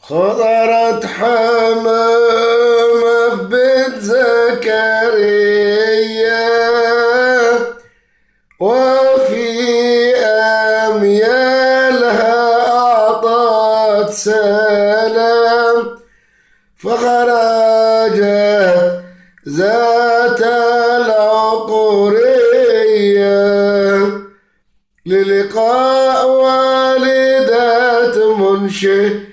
خضرت حمامة في بيت زكريا، وفي أميالها أعطت سلام، فخرجت ذات العقرية للقاء والدة منشئ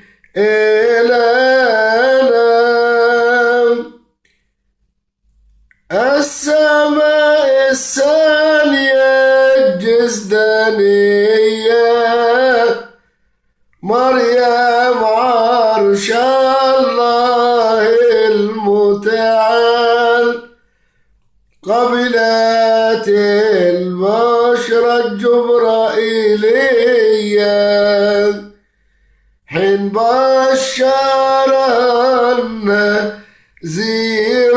الأنام. السماء الثانية الجسدانية، مريم عرش الله المتعال، قبلت البشرى الجبرائيلية حين بشر النذير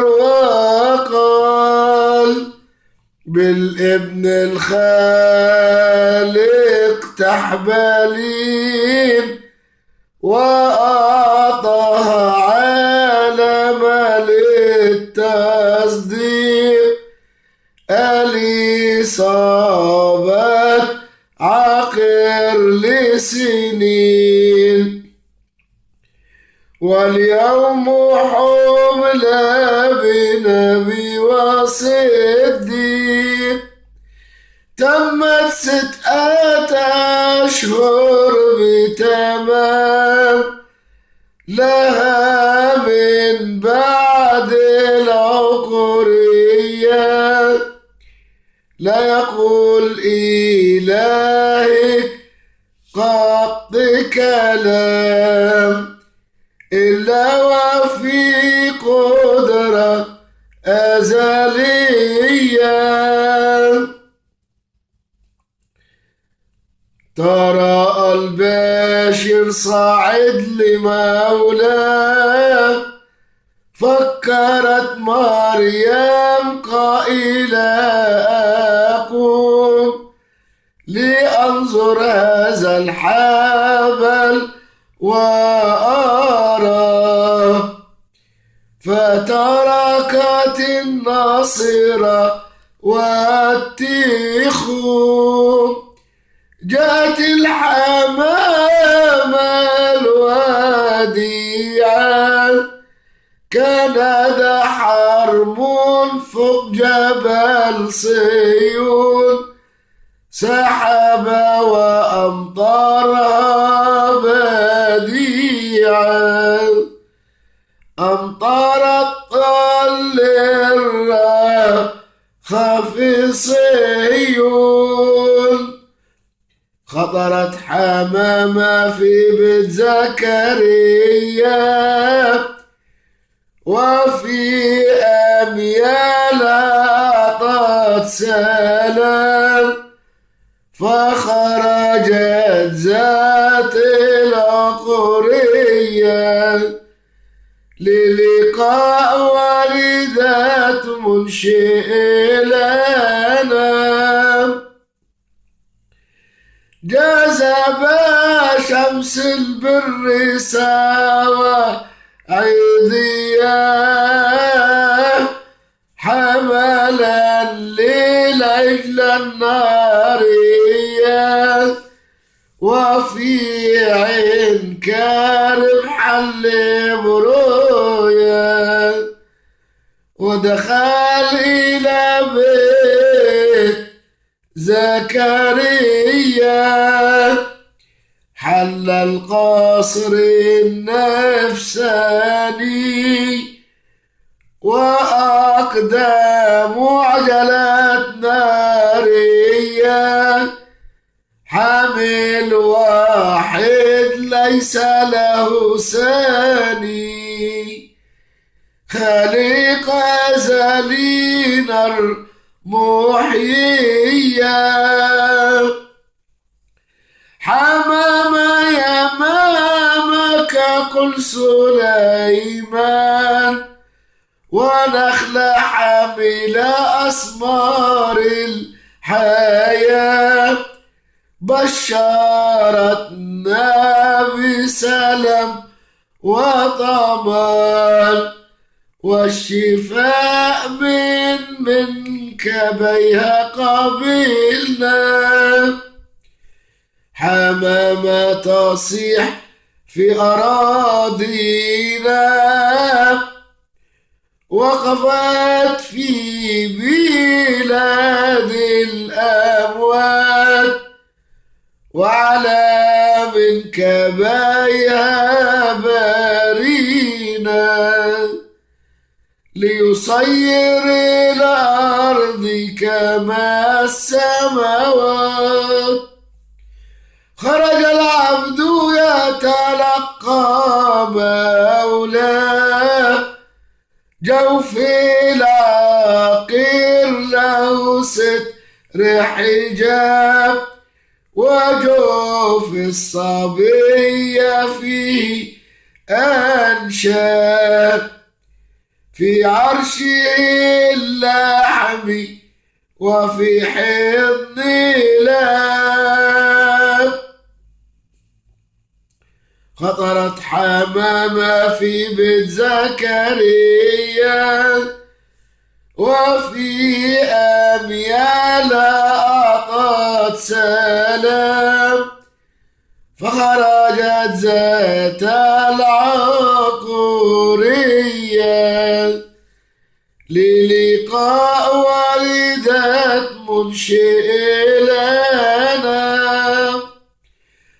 وقال بالابن الخالق تحبلين، وأعطاها عالم للتصديق. الإصابة عقر لسنين، واليوم حملة بنبي وصديق، تمت 6 أشهر بتمام لها من بعد العقرية. لا يقول إلهك قط كلام إلا وفي قدرة أزلية. ترى البشر صعد لمولاه، فكرت مريم قائلة أقوم لأنظر هذا الحبل وأراه، فتركت الناصرة والتيخوم، جاءت الحمامة الوديعة، كان ذا حرم فوق جبل صيون، سحب وأمطرها بديعا، أمطرت طل الرخ في صيون. خطرت حمامة في بيت زكريا، وفي أميال أعطت سلام، فخرجت ذات العقرية للقاء والدة منشئ الأنام. جذب شمس البر سوى عيديا، حملا للعجل النارية، وفي عين كارم حل برويا، ودخل إلى بيت زكريا، حل القصر النفساني، وأقدام عجلة نارية، حامل واحد ليس له ثاني، خالق أزلي نار محيية. حمام يمامك قل سليمان، ونخل حامل أسمار الحياة، بشرتنا بسلام وطمان، والشفاء منك بيها قبلنا. حمامة تصيح في أراضينا، وقفت في بلاد الأموات، وعلى منك بيها بارينا، ليصير الأرض كما السماوات. خرج العبد يتلقى مولاه، جوف العاقر له ستر حجاب، وجوف الصبي فيه أنشاب، في عرشه اللحم وفي حضن لاب. خطرت حمامة في بيت زكريا، وفي أميال أعطت سلام، فخرجت ذات العقورية للقاء والدة منشئ لنا.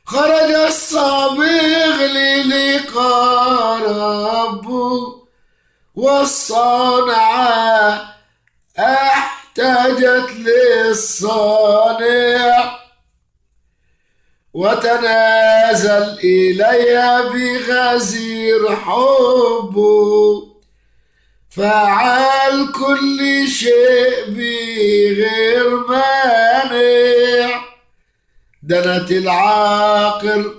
خرج الصابغ للقاء ربه، والصانعة احتاجت للصانع، وتنازل إليها بغزير حبه، فعل كل شيء بغير مانع. دنت العاقر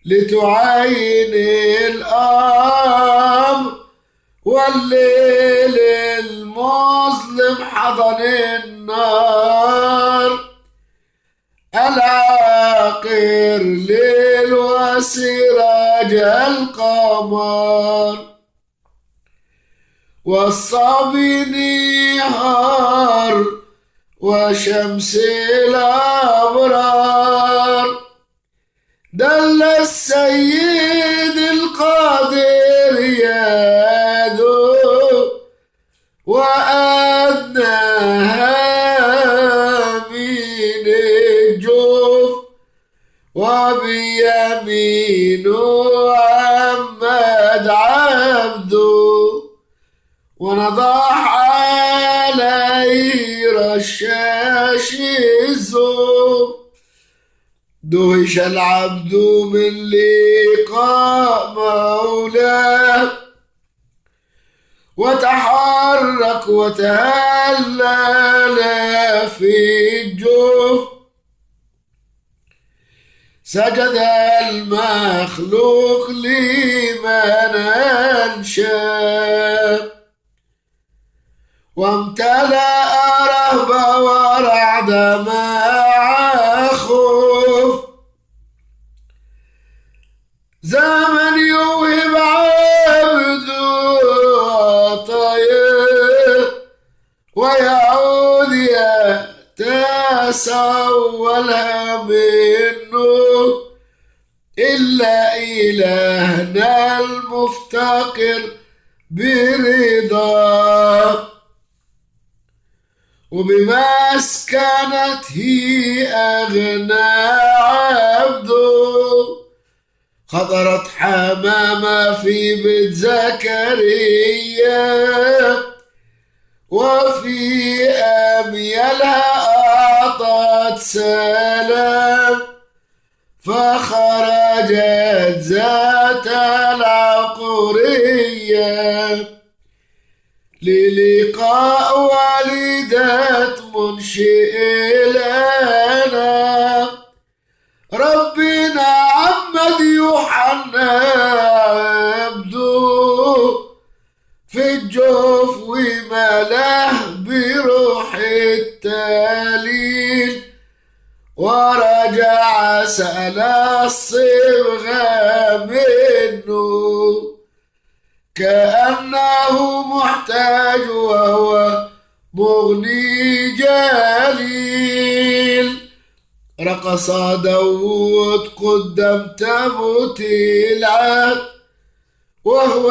لتعاين الأمر، والليل المظلم حضن النار. العاقر ليل وسراج القمر، والصبي نهار وشمس الأبرار. دل السيد القادر يده، وأدناها من الجوف، وبيمينه عمد عبده، ونضح عليه رشاش الزوف. دهش العبد من لقاء مولاه، وتحرك وتهلل في الجوف. سجد المخلوق لمن أنشأ، وامتلأ رهبة ورعد مع خوف. زمن يوهب عبده عطاياه، ويعود يتسولها منه، إلا إلهنا المفتقر برضاه. وبمسكنته أغنى عبده. خطرت حمامة في بيت زكريا، وفي أميالها أعطت سلام، فخرجت ذات العقورية للقاء والدة منشئ لنا. ربنا عمد يوحنا عبده في الجوف، وملاه بروح التاليل، ورجع سلام الصبغة منه، كأنه محتاج وهو مغني جليل. رقص داود قدام تابوت العهد وهو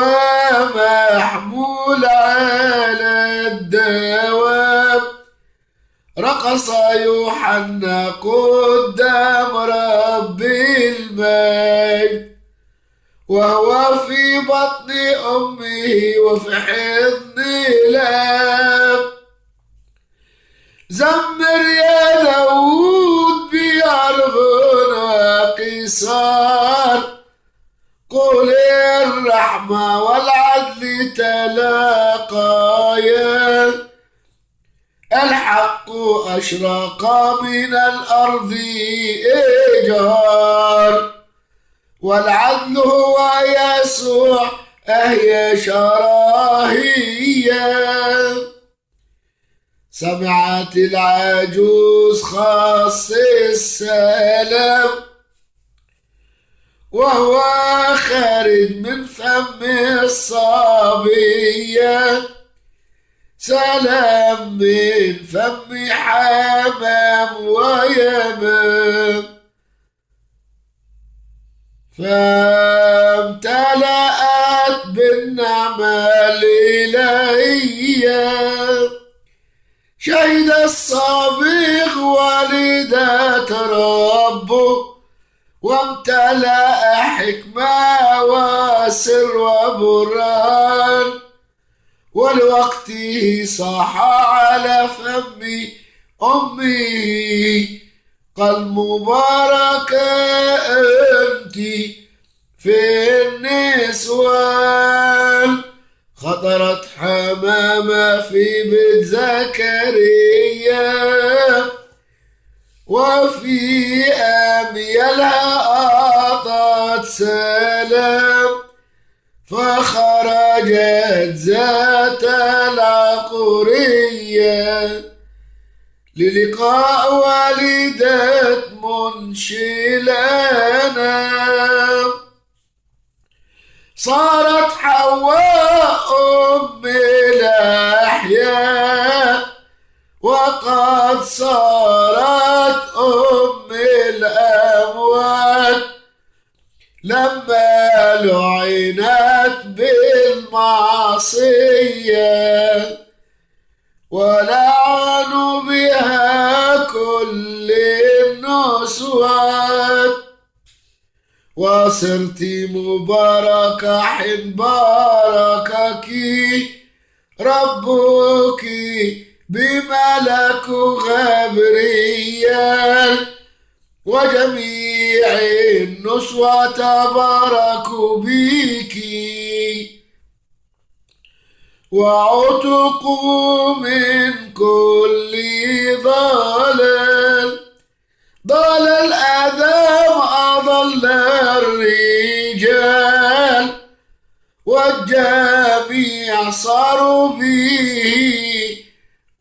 محمول على الدوام. رقص يوحنا قدام رب المجد وهو في بطن أمه وفي حضن الأب. زمر يا داود بأرغنا قصار، قل الرحمة والعدل تلاقيا. الحق أشرق من الأرض إجهار، والعدل هو يسوع أهي شراهيا. سمعت العجوز خاص السلام وهو خارج من فم الصبية، سلام من فم حمام ويمام. فامتلأت بالنعمة الإلهية، شهد الصبيغ والدة ربه، وامتلأ حكمة وسر وبرهان. ولوقته صاح على فم أمه، قال مباركة أنت في النسوان. خطرت حمامة في بيت زكريا، وفي أميالها أعطت سلام. فخرجت ذات العقرية للقاء والدة منشلنا. صارت حواء أم الأحياء، وقد صارت أم الأموات، لما لعنت بالمعصية ولعنوا بها كل النسوات. وصرت مباركة حين باركك ربك بملك غبريال، وجميع النسوة تباركوا بك وعتقوا من كل ضلال. ضلال آدم أضل الرجال، والجميع صاروا به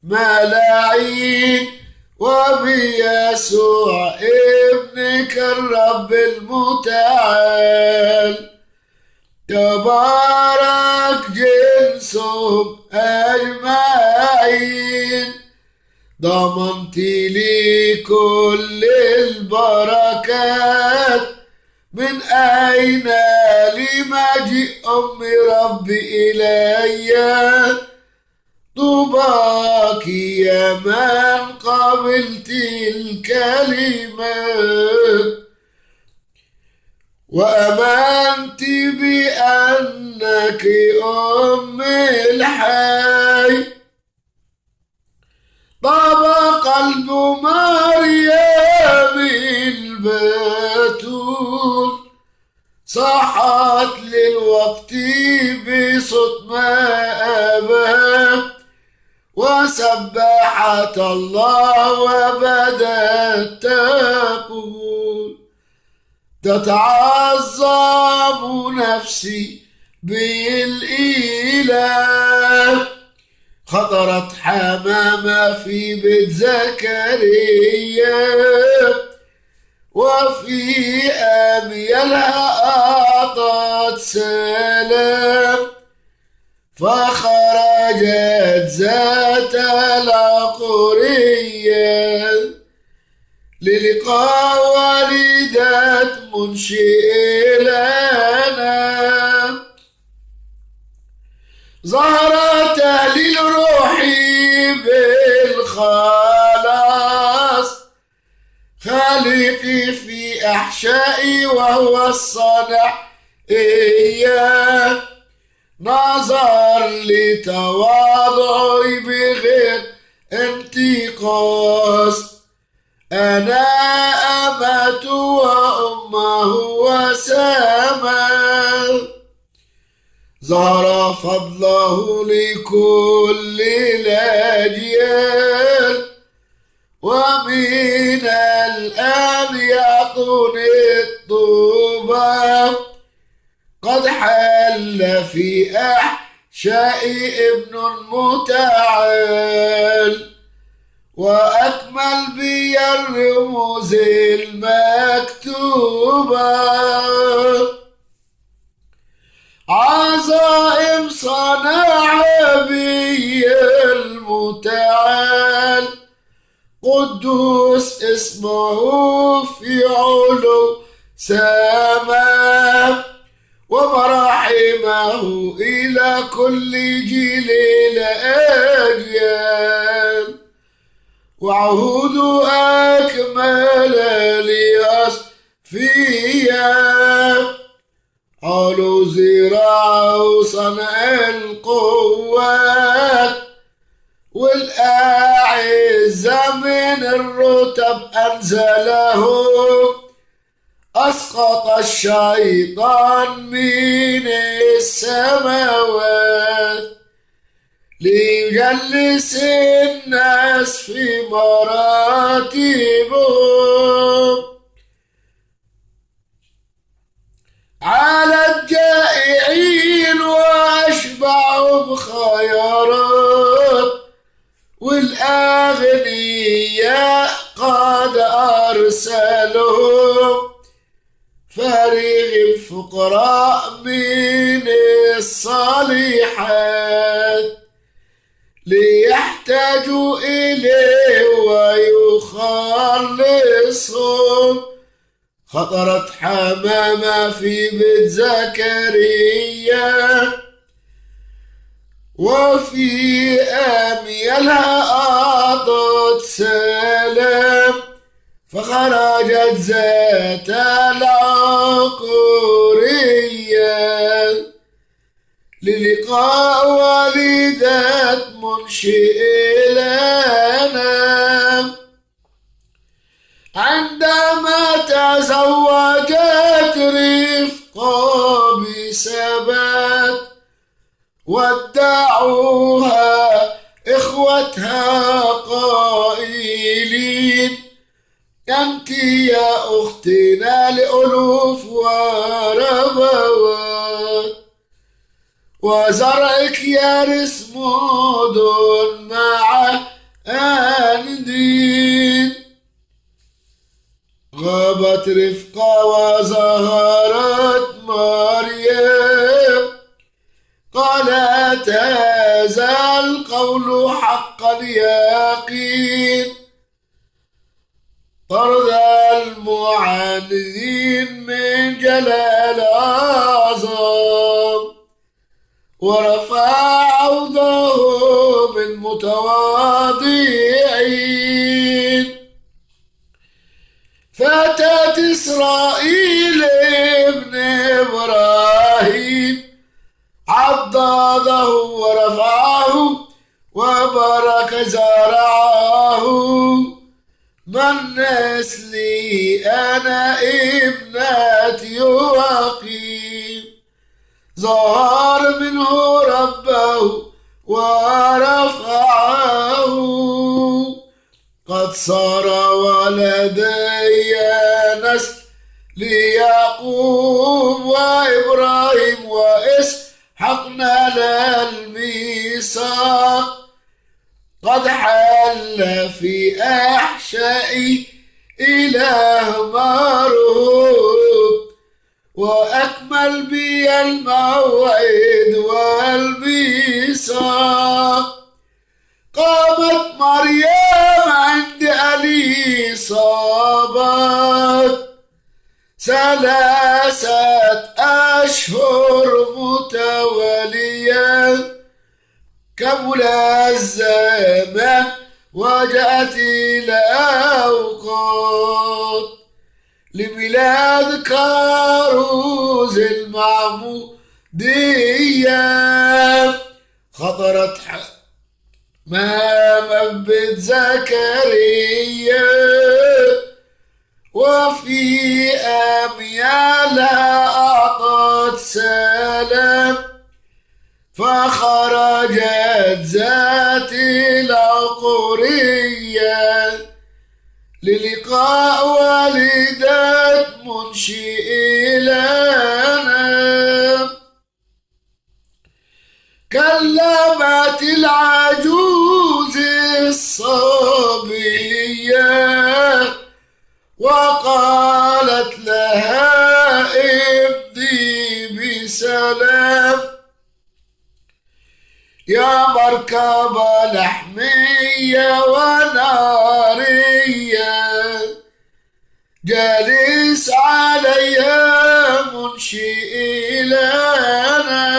ملاعين، وبيسوع ابنك الرب المتعال تبارك جنسهم أجمعين. ضمنت لي كل البركات، من أين لي مجيء أم ربي إليّ. طوباك يا من قبلت الكلمات، وآمنت بأنك أم الحي. طاب قلب مريم البتول، صاحت للوقت بصوت ما أباه، وسبحت الله وبدت تقول. تتعظم نفسي بالإله، خطرت حمامة في بيت زكريا، وفي أميالها أعطت سلام، فخرجت ذات العقرية للقاء والدة منشئ لنا. ظهرت للروح بالخلاص خالقي في أحشائي وهو الصانع إياه. نظر لتواضعي بغير انتقاص، أنا أمت وأمه وسما. ظهر فضله لكل الأجيال، ومن الآن يعطوني الطوبى. قد حل في أحشائي ابن متعال، وأكمل بي الرموز المكتوبة. عظائم صنع بي المتعال، قدوس اسمه في علو سماء، ومراحمه إلى كل جيل الأجيال. وعهود أكمل لأصفياء، علو زراعه صنع القوات، والأعزة من الرتب أنزلهم. أسقط الشيطان من السماوات ليجلس الناس في مراتبهم. على الجائعين وأشبعهم خيرات، والأغنياء قد أرسلهم. فارغ الفقراء من الصالحات ليحتاجوا إليه ويخلصهم. خطرت حمامة في بيت زكريا، وفي أميالها أعطت سلام، فخرجت ذات العقرية للقاء والدة منشئ لنا. عندما تزوجت رفقة بثبات، ودعوها إخوتها قائلين: أنت يا أختنا لألوف وربوات، وزرعك يرث مدن مع أندين. غابت رفقة وظهرت مريم، قالت هذا القول حق اليقين. طرد المعاندين من جلال أعظم، ورفع عوده من متواضعين. فتاة إسرائيل ابن إبراهيم عضده ورفعه وبارك زرعه. من نسلي أنا ابنة يواقيم، ظهر منه ربه ورفعه. قد صار ولدي نسل ليعقوب وإبراهيم وإسحاق نال الميثاق. قد حل في أحشائي إله مرهوب وأكمل بي الموعد والميثاق. قامت مريم عند إليصابات 3 أشهر متواليا، كمل الزمان وجاءت الأوقات لميلاد كاروز المعمودية. خطرت حمامة بيت زكريا وفي أميالها أعطت سلام، فخرجت ذات العقرية للقاء والدة منشئ لنا. كلمت العجوز الصبية وقالت لها امضي بسلام، يا مركب لحمية ونارية جالس عليها منشئ لنا.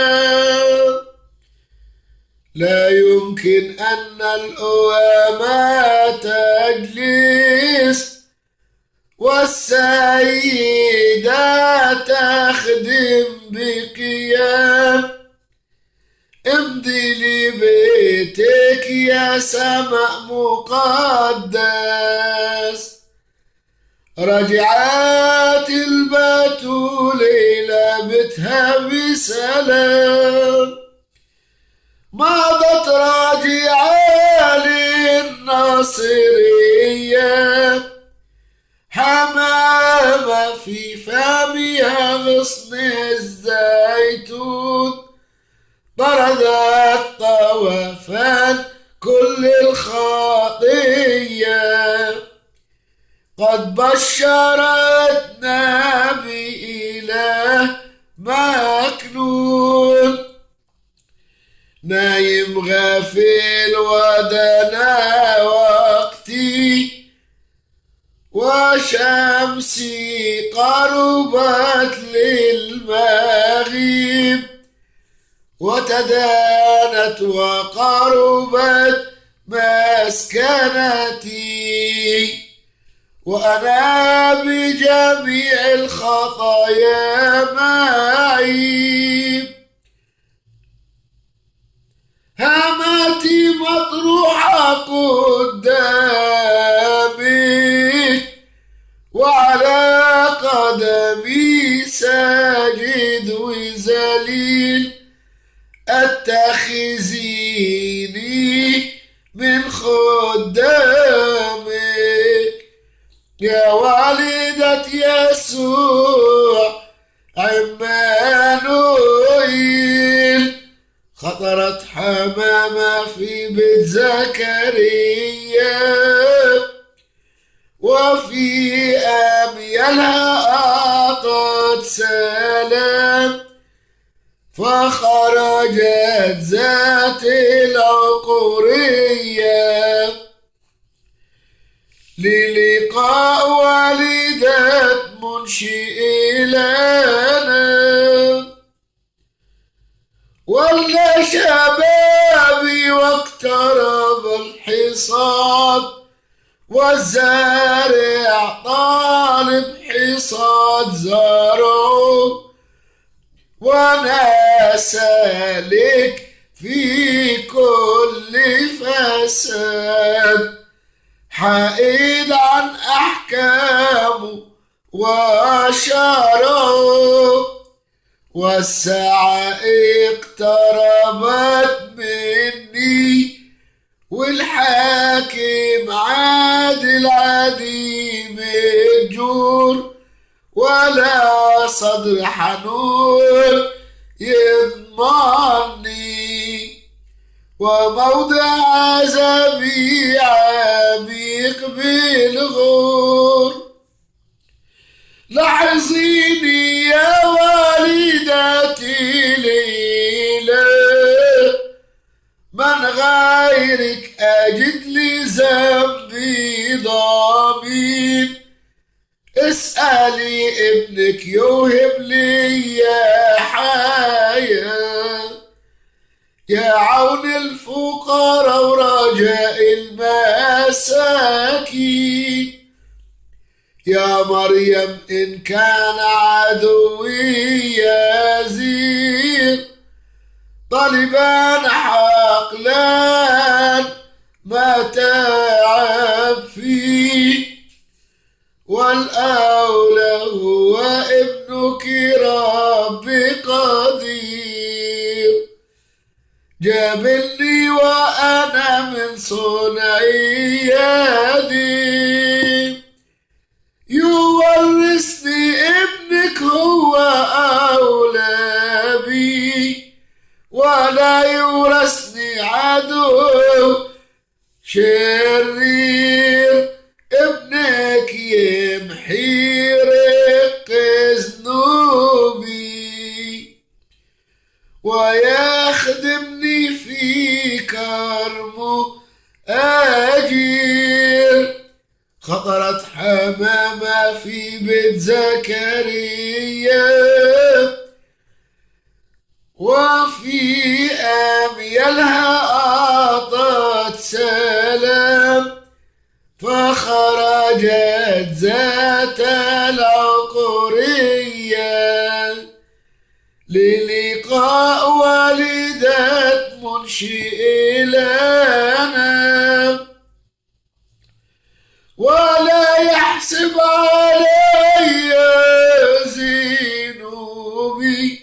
لا يمكن أن الأمة تجلس والسيدة تخدم بقيام. امضي لبيتك يا سماء مقدس. رجعت البتول إلى بيتها بسلام، مضت راجعة للناصرية، حمامة في فمها غصن الزيتون، طردت طوفان كل الخطية. قد بشرتنا بإله مكنون، نايم غافل ودنا وقتي، وشمسي قربت للمغيب، وتدانت وقربت مسكنتي، وأنا بجميع الخطايا معي. هامتي مطروحة قدامك، وعلى قدمي ساجد وذليل. اتخذيني من خدامك يا والدة يسوع عمانوئيل. خطرت حمامة في بيت زكريا وفي أميالها أعطت سلام، فخرجت ذات العقرية للقاء والدة منشئ لنا. ولا شبابي واقترب الحصاد، والزارع طالب حصاد زرعه، وانا سالك في كل فساد، حائد عن احكامه وشرعه. والساعة اقتربت مني، والحاكم عادل عديم الجور، ولا صدر حنون يضمني. وموضع زبي عميق بالغور. لاحظيني يا والدتي ليلى، من غيرك أجد لي ذنبي ضامن. اسألي ابنك يوهب لي يا حياة، يا عون الفقراء ورجاء المساكين. يا مريم إن كان عدوي يزيد طالبا حقلا ما تعب فيه، والأولى هو ابنك رب قدير. جابلني وأنا من صنعي يدي، يورثني ابنك هو أولى بي، ولا يورثني عدو شرير. ابنك يمحي رق ذنوبي، ويخدمني في كرمه أجير. خطرت حمامة في بيت زكريا، وفي أميالها أعطت سلام، فخرجت ذات العقرية للقاء والدة منشئ لنا. ولا يحسب علي ذنوبي،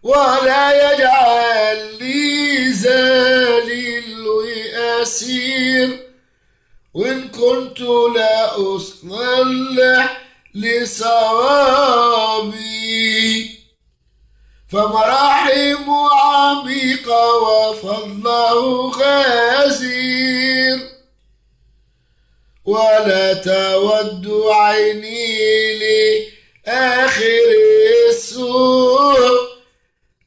ولا يجعل لي ذليل وأسير. وإن كنت لا أصلح لصوابي، فمراحم عميقة وفضله غزير. ولا تود عيني لآخر السوء،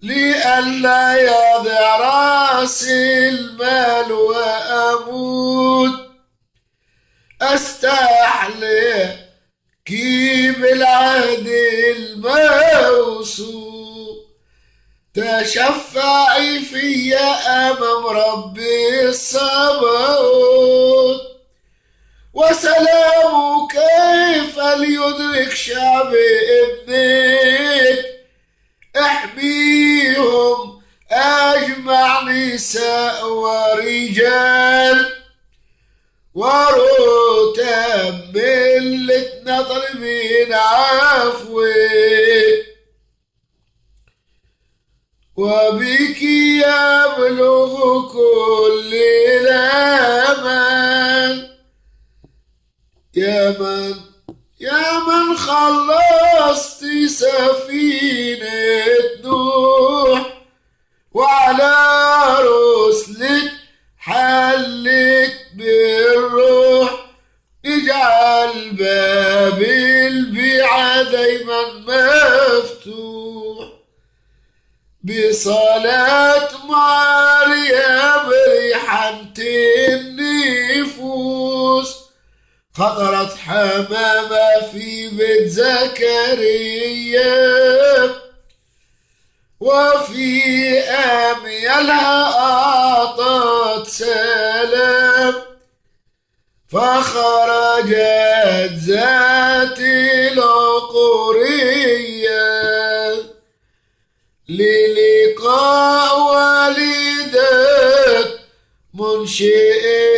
لئلا يضع راس المال وأموت. أستحلف بالعهد الموصول، تشفعي في أمام رب الصباوت. وسلام كيف ليدرك شعب ابنك، احميهم أجمع نساء ورجال، ورتب ملتنا طالبين عفوك. وبك يبلغ كل الأمان، يا من خلصت سفينة نوح، وعلى رسلك حلت بالروح. اجعل باب البيعة دايما مفتوح، بصلاة مريم ريحة النفوس. خطرت حمامة في بيت زكريا، وفي أميالها أعطت سلام، فخرجت ذات العقرية للقاء والدة منشئ